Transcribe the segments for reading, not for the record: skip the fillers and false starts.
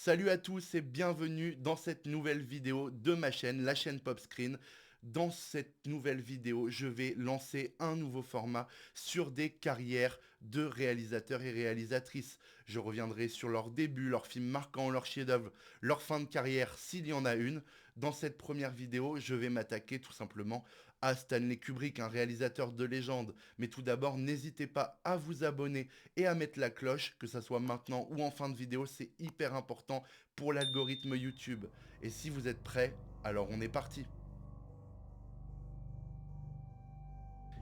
Salut à tous et bienvenue dans cette nouvelle vidéo de ma chaîne, la chaîne Popscreen. Dans cette nouvelle vidéo, je vais lancer un nouveau format sur des carrières de réalisateurs et réalisatrices. Je reviendrai sur leurs débuts, leurs films marquants, leurs chefs-d'œuvre, leur fin de carrière s'il y en a une. Dans cette première vidéo, je vais m'attaquer tout simplement à Stanley Kubrick, un réalisateur de légende. Mais tout d'abord, n'hésitez pas à vous abonner et à mettre la cloche, que ça soit maintenant ou en fin de vidéo, c'est hyper important pour l'algorithme YouTube. Et si vous êtes prêts, alors on est parti.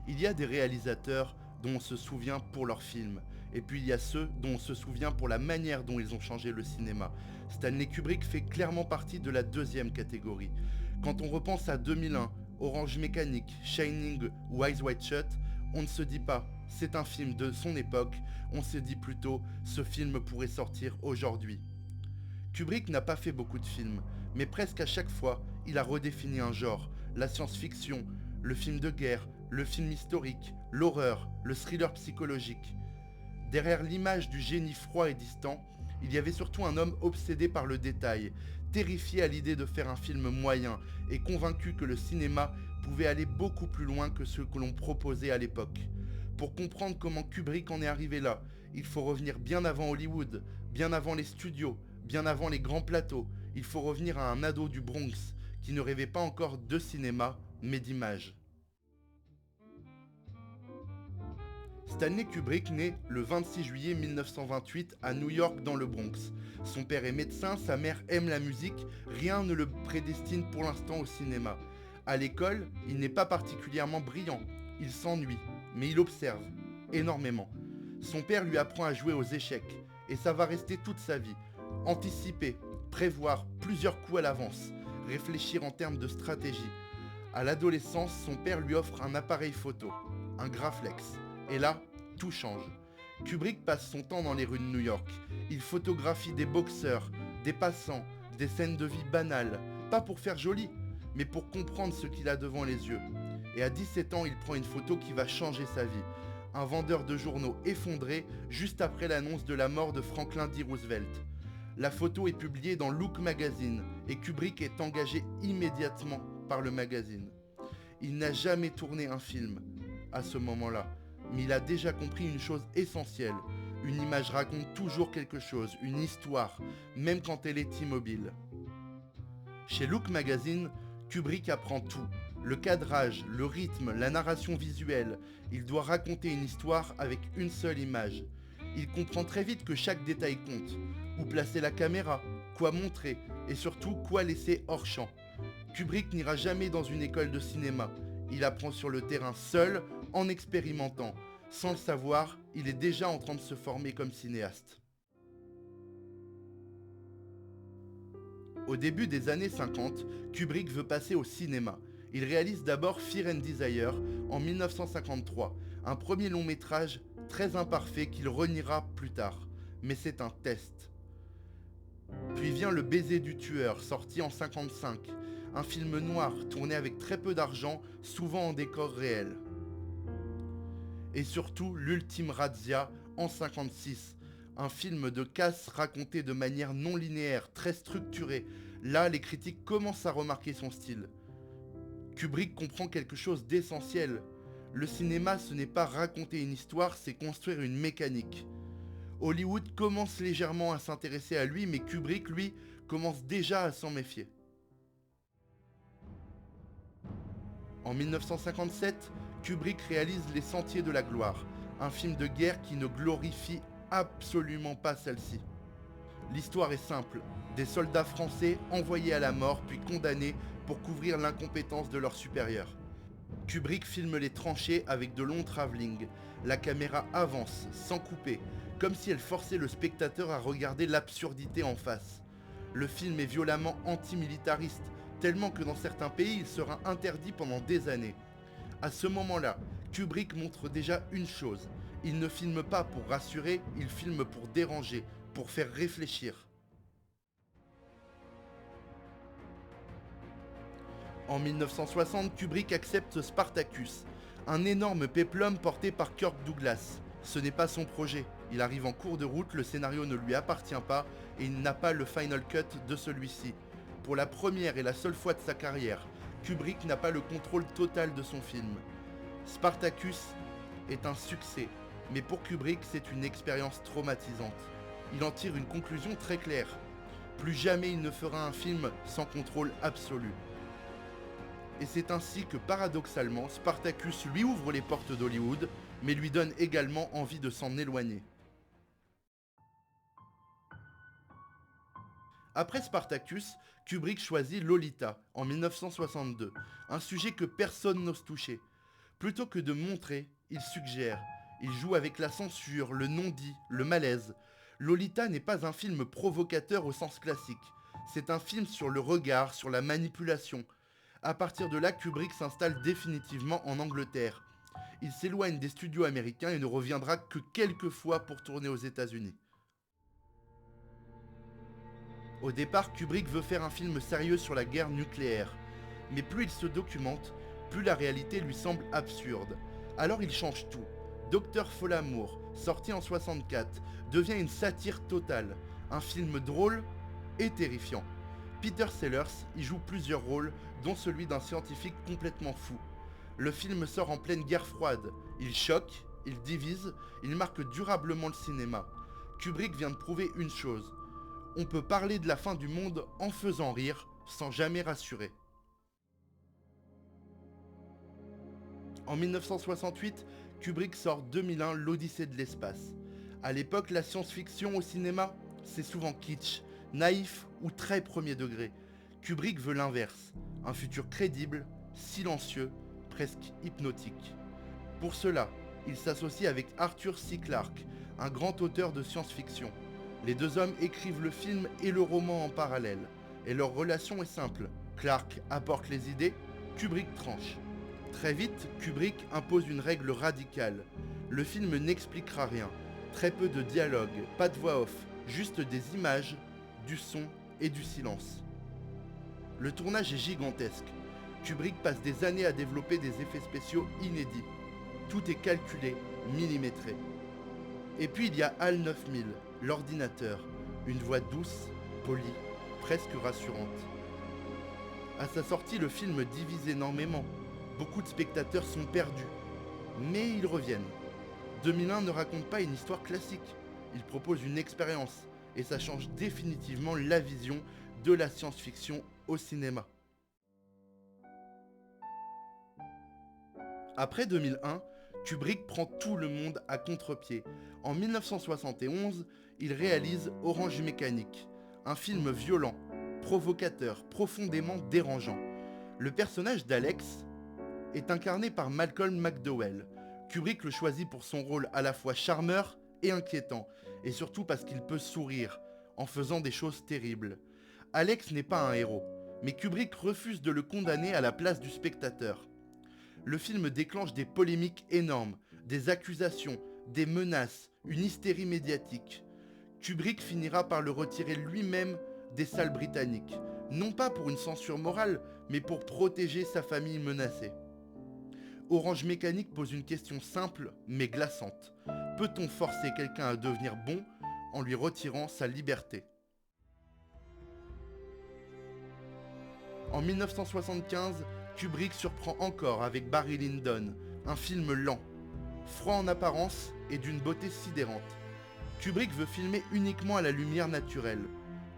Il y a des réalisateurs dont on se souvient pour leurs films, et puis il y a ceux dont on se souvient pour la manière dont ils ont changé le cinéma. Stanley Kubrick fait clairement partie de la deuxième catégorie. Quand on repense à 2001, Orange Mécanique, Shining ou Eyes Wide Shut, on ne se dit pas c'est un film de son époque, on se dit plutôt ce film pourrait sortir aujourd'hui. Kubrick n'a pas fait beaucoup de films, mais presque à chaque fois, il a redéfini un genre, la science-fiction, le film de guerre, le film historique, l'horreur, le thriller psychologique. Derrière l'image du génie froid et distant, il y avait surtout un homme obsédé par le détail, terrifié à l'idée de faire un film moyen et convaincu que le cinéma pouvait aller beaucoup plus loin que ce que l'on proposait à l'époque. Pour comprendre comment Kubrick en est arrivé là, il faut revenir bien avant Hollywood, bien avant les studios, bien avant les grands plateaux. Il faut revenir à un ado du Bronx qui ne rêvait pas encore de cinéma, mais d'images. Stanley Kubrick naît le 26 juillet 1928 à New York dans le Bronx. Son père est médecin, sa mère aime la musique, rien ne le prédestine pour l'instant au cinéma. À l'école, il n'est pas particulièrement brillant, il s'ennuie, mais il observe énormément. Son père lui apprend à jouer aux échecs, et ça va rester toute sa vie. Anticiper, prévoir plusieurs coups à l'avance, réfléchir en termes de stratégie. À l'adolescence, son père lui offre un appareil photo, un Graflex. Et là, tout change. Kubrick passe son temps dans les rues de New York. Il photographie des boxeurs, des passants, des scènes de vie banales, pas pour faire joli, mais pour comprendre ce qu'il a devant les yeux. Et à 17 ans, il prend une photo qui va changer sa vie. Un vendeur de journaux effondré juste après l'annonce de la mort de Franklin D. Roosevelt. La photo est publiée dans Look Magazine et Kubrick est engagé immédiatement par le magazine. Il n'a jamais tourné un film à ce moment-là, mais il a déjà compris une chose essentielle. Une image raconte toujours quelque chose, une histoire, même quand elle est immobile. Chez Look Magazine, Kubrick apprend tout. Le cadrage, le rythme, la narration visuelle. Il doit raconter une histoire avec une seule image. Il comprend très vite que chaque détail compte. Où placer la caméra, quoi montrer, et surtout quoi laisser hors champ. Kubrick n'ira jamais dans une école de cinéma. Il apprend sur le terrain seul, en expérimentant. Sans le savoir, il est déjà en train de se former comme cinéaste. Au début des années 50, Kubrick veut passer au cinéma. Il réalise d'abord Fear and Desire en 1953, un premier long métrage très imparfait qu'il reniera plus tard. Mais c'est un test. Puis vient Le baiser du tueur, sorti en 1955, un film noir tourné avec très peu d'argent, souvent en décor réel. Et surtout L'ultime razzia en 1956, un film de casse raconté de manière non linéaire, très structurée. Là, les critiques commencent à remarquer son style. Kubrick comprend quelque chose d'essentiel. Le cinéma, ce n'est pas raconter une histoire, c'est construire une mécanique. Hollywood commence légèrement à s'intéresser à lui, mais Kubrick, lui, commence déjà à s'en méfier. En 1957, Kubrick réalise Les Sentiers de la Gloire, un film de guerre qui ne glorifie absolument pas celle-ci. L'histoire est simple, des soldats français envoyés à la mort puis condamnés pour couvrir l'incompétence de leurs supérieurs. Kubrick filme les tranchées avec de longs travelling. La caméra avance, sans couper, comme si elle forçait le spectateur à regarder l'absurdité en face. Le film est violemment antimilitariste, tellement que dans certains pays il sera interdit pendant des années. À ce moment-là, Kubrick montre déjà une chose. Il ne filme pas pour rassurer, il filme pour déranger, pour faire réfléchir. En 1960, Kubrick accepte Spartacus, un énorme péplum porté par Kirk Douglas. Ce n'est pas son projet, il arrive en cours de route, le scénario ne lui appartient pas et il n'a pas le final cut de celui-ci. Pour la première et la seule fois de sa carrière, Kubrick n'a pas le contrôle total de son film. Spartacus est un succès, mais pour Kubrick c'est une expérience traumatisante. Il en tire une conclusion très claire. Plus jamais il ne fera un film sans contrôle absolu. Et c'est ainsi que paradoxalement, Spartacus lui ouvre les portes d'Hollywood, mais lui donne également envie de s'en éloigner. Après Spartacus, Kubrick choisit Lolita en 1962, un sujet que personne n'ose toucher. Plutôt que de montrer, il suggère. Il joue avec la censure, le non-dit, le malaise. Lolita n'est pas un film provocateur au sens classique. C'est un film sur le regard, sur la manipulation. À partir de là, Kubrick s'installe définitivement en Angleterre. Il s'éloigne des studios américains et ne reviendra que quelques fois pour tourner aux États-Unis. Au départ, Kubrick veut faire un film sérieux sur la guerre nucléaire. Mais plus il se documente, plus la réalité lui semble absurde. Alors il change tout. Docteur Folamour, sorti en 64, devient une satire totale. Un film drôle et terrifiant. Peter Sellers y joue plusieurs rôles, dont celui d'un scientifique complètement fou. Le film sort en pleine guerre froide. Il choque, il divise, il marque durablement le cinéma. Kubrick vient de prouver une chose. On peut parler de la fin du monde en faisant rire, sans jamais rassurer. En 1968, Kubrick sort 2001 l'Odyssée de l'espace. À l'époque, la science-fiction au cinéma, c'est souvent kitsch, naïf ou très premier degré. Kubrick veut l'inverse, un futur crédible, silencieux, presque hypnotique. Pour cela, il s'associe avec Arthur C. Clarke, un grand auteur de science-fiction. Les deux hommes écrivent le film et le roman en parallèle, et leur relation est simple. Clarke apporte les idées, Kubrick tranche. Très vite, Kubrick impose une règle radicale. Le film n'expliquera rien. Très peu de dialogue, pas de voix off, juste des images, du son et du silence. Le tournage est gigantesque. Kubrick passe des années à développer des effets spéciaux inédits. Tout est calculé, millimétré. Et puis il y a HAL 9000, l'ordinateur, une voix douce, polie, presque rassurante. À sa sortie, le film divise énormément. Beaucoup de spectateurs sont perdus, mais ils reviennent. 2001 ne raconte pas une histoire classique, il propose une expérience, et ça change définitivement la vision de la science-fiction au cinéma. Après 2001, Kubrick prend tout le monde à contre-pied. En 1971, il réalise Orange Mécanique, un film violent, provocateur, profondément dérangeant. Le personnage d'Alex est incarné par Malcolm McDowell. Kubrick le choisit pour son rôle à la fois charmeur et inquiétant, et surtout parce qu'il peut sourire, en faisant des choses terribles. Alex n'est pas un héros, mais Kubrick refuse de le condamner à la place du spectateur. Le film déclenche des polémiques énormes, des accusations, des menaces, une hystérie médiatique. Kubrick finira par le retirer lui-même des salles britanniques, non pas pour une censure morale, mais pour protéger sa famille menacée. Orange Mécanique pose une question simple mais glaçante. Peut-on forcer quelqu'un à devenir bon en lui retirant sa liberté ? En 1975, Kubrick surprend encore avec Barry Lyndon, un film lent, froid en apparence et d'une beauté sidérante. Kubrick veut filmer uniquement à la lumière naturelle.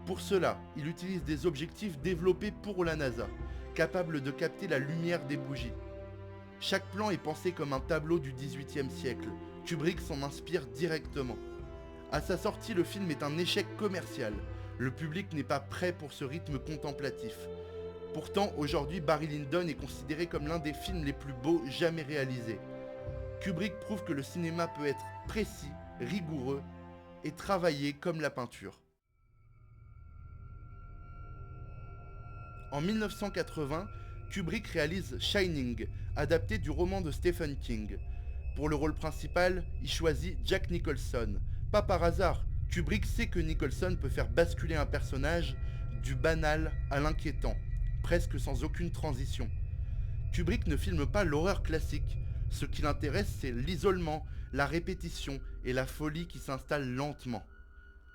Pour cela, il utilise des objectifs développés pour la NASA, capables de capter la lumière des bougies. Chaque plan est pensé comme un tableau du XVIIIe siècle. Kubrick s'en inspire directement. À sa sortie, le film est un échec commercial. Le public n'est pas prêt pour ce rythme contemplatif. Pourtant, aujourd'hui, Barry Lyndon est considéré comme l'un des films les plus beaux jamais réalisés. Kubrick prouve que le cinéma peut être précis, rigoureux et travaillé comme la peinture. En 1980, Kubrick réalise Shining, adapté du roman de Stephen King. Pour le rôle principal, il choisit Jack Nicholson. Pas par hasard, Kubrick sait que Nicholson peut faire basculer un personnage du banal à l'inquiétant, presque sans aucune transition. Kubrick ne filme pas l'horreur classique. Ce qui l'intéresse, c'est l'isolement, la répétition et la folie qui s'installent lentement.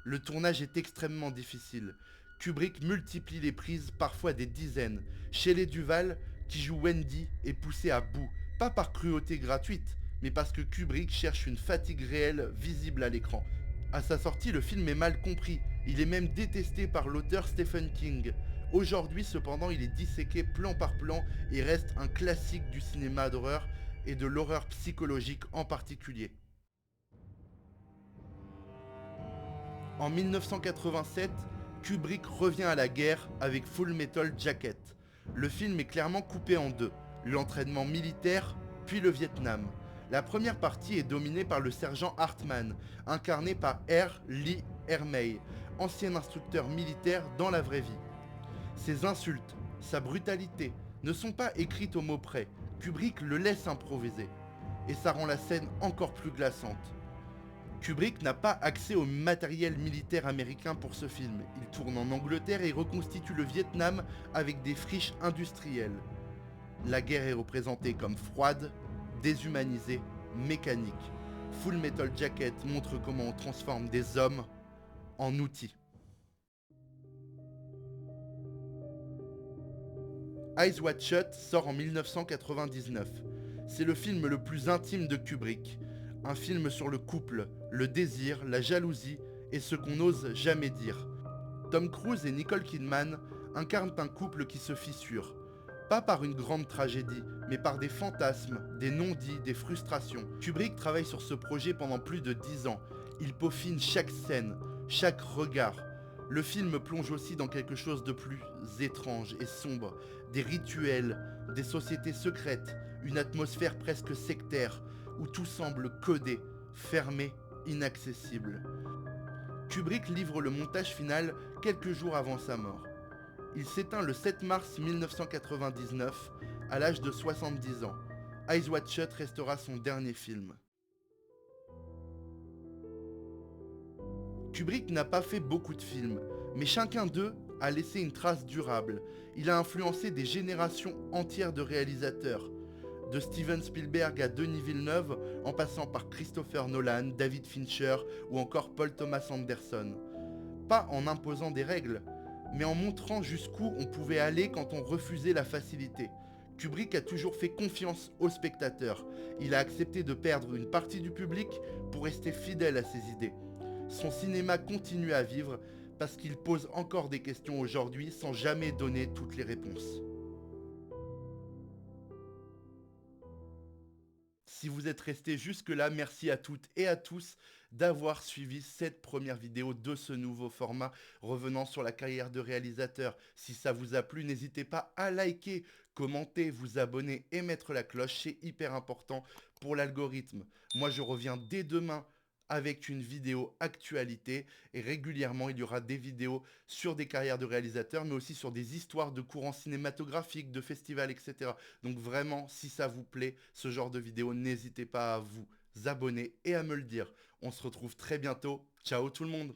Le tournage est extrêmement difficile. Kubrick multiplie les prises, parfois des dizaines. Shelley Duvall, qui joue Wendy, est poussée à bout, pas par cruauté gratuite, mais parce que Kubrick cherche une fatigue réelle visible à l'écran. À sa sortie, le film est mal compris. Il est même détesté par l'auteur Stephen King. Aujourd'hui, cependant, il est disséqué plan par plan et reste un classique du cinéma d'horreur et de l'horreur psychologique en particulier. En 1987, Kubrick revient à la guerre avec Full Metal Jacket. Le film est clairement coupé en deux, l'entraînement militaire puis le Vietnam. La première partie est dominée par le sergent Hartman, incarné par R. Lee Ermey, ancien instructeur militaire dans la vraie vie. Ses insultes, sa brutalité, ne sont pas écrites au mot près. Kubrick le laisse improviser. Et ça rend la scène encore plus glaçante. Kubrick n'a pas accès au matériel militaire américain pour ce film. Il tourne en Angleterre et reconstitue le Vietnam avec des friches industrielles. La guerre est représentée comme froide, déshumanisée, mécanique. Full Metal Jacket montre comment on transforme des hommes en outils. Eyes Wide Shut sort en 1999. C'est le film le plus intime de Kubrick. Un film sur le couple, le désir, la jalousie et ce qu'on n'ose jamais dire. Tom Cruise et Nicole Kidman incarnent un couple qui se fissure. Pas par une grande tragédie, mais par des fantasmes, des non-dits, des frustrations. Kubrick travaille sur ce projet pendant plus de 10 ans. Il peaufine chaque scène, chaque regard. Le film plonge aussi dans quelque chose de plus étrange et sombre. Des rituels, des sociétés secrètes, une atmosphère presque sectaire, où tout semble codé, fermé, inaccessible. Kubrick livre le montage final quelques jours avant sa mort. Il s'éteint le 7 mars 1999, à l'âge de 70 ans. Eyes Wide Shut restera son dernier film. Kubrick n'a pas fait beaucoup de films, mais chacun d'eux a laissé une trace durable. Il a influencé des générations entières de réalisateurs, de Steven Spielberg à Denis Villeneuve, en passant par Christopher Nolan, David Fincher ou encore Paul Thomas Anderson. Pas en imposant des règles, mais en montrant jusqu'où on pouvait aller quand on refusait la facilité. Kubrick a toujours fait confiance aux spectateurs. Il a accepté de perdre une partie du public pour rester fidèle à ses idées. Son cinéma continue à vivre parce qu'il pose encore des questions aujourd'hui sans jamais donner toutes les réponses. Si vous êtes restés jusque-là, merci à toutes et à tous d'avoir suivi cette première vidéo de ce nouveau format revenant sur la carrière de réalisateur. Si ça vous a plu, n'hésitez pas à liker, commenter, vous abonner et mettre la cloche, c'est hyper important pour l'algorithme. Moi, je reviens dès demain avec une vidéo actualité et régulièrement il y aura des vidéos sur des carrières de réalisateurs mais aussi sur des histoires de courants cinématographiques, de festivals, etc. Donc vraiment, si ça vous plaît, ce genre de vidéo, n'hésitez pas à vous abonner et à me le dire. On se retrouve très bientôt. Ciao tout le monde!